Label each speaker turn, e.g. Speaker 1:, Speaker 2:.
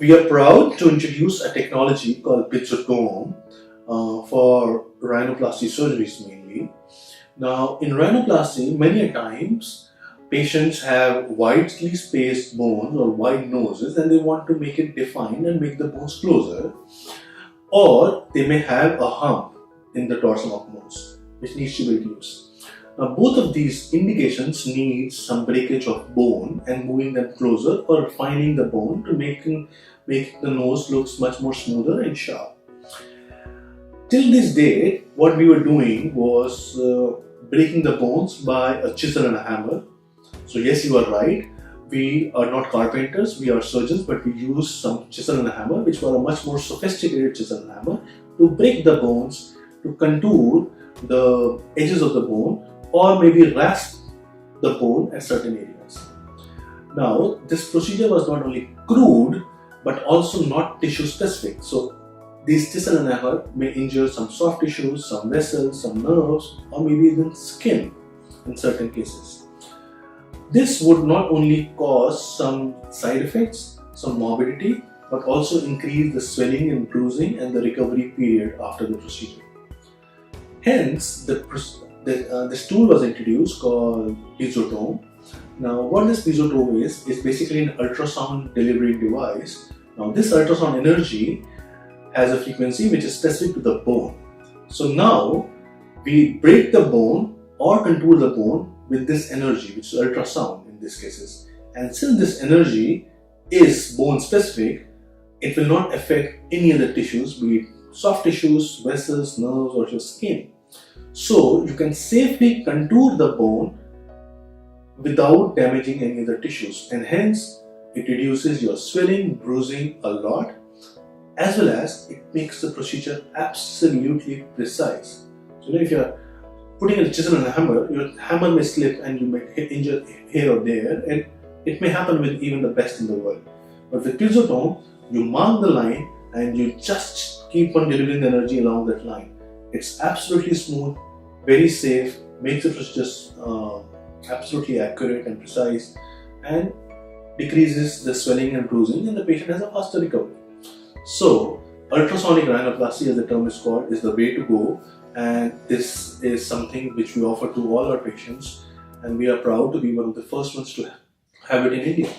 Speaker 1: we are proud to introduce a technology called pizzotome for rhinoplasty surgeries mainly. Now, in rhinoplasty, many a times patients have widely spaced bones or wide noses and they want to make it defined and make the bones closer, or they may have a hump in the dorsum of nose which needs to be reduced. Now, both of these indications need some breakage of bone and moving them closer or refining the bone to make the nose looks much more smoother and sharp. Till this date, what we were doing was breaking the bones by a chisel and a hammer. So yes, you are right. We are not carpenters, we are surgeons, but we use some chisel and a hammer, which were a much more sophisticated chisel and hammer, to break the bones, to contour the edges of the bone, or maybe rasp the bone at certain areas. Now, this procedure was not only crude, but also not tissue specific. So, these chisel and hammer may injure some soft tissues, some vessels, some nerves, or maybe even skin in certain cases. This would not only cause some side effects, some morbidity, but also increase the swelling and bruising and the recovery period after the procedure. Hence, this tool was introduced called pizzotome. Now, what this pizzotome is basically an ultrasound delivery device. Now, this ultrasound energy has a frequency which is specific to the bone. So now, we break the bone or contour the bone with this energy, which is ultrasound in these cases. And since this energy is bone specific, it will not affect any other tissues, be it soft tissues, vessels, nerves, or your skin. So you can safely contour the bone without damaging any other tissues, and hence it reduces your swelling, bruising a lot, as well as it makes the procedure absolutely precise. So if you are putting a chisel and a hammer, your hammer may slip and you may injure here or there, and it may happen with even the best in the world. But with pizzotome, you mark the line and you just keep on delivering the energy along that line. It's absolutely smooth, very safe, makes the procedures absolutely accurate and precise, and decreases the swelling and bruising, and the patient has a faster recovery. So, ultrasonic rhinoplasty, as the term is called, is the way to go, and this is something which we offer to all our patients, and we are proud to be one of the first ones to have it in India.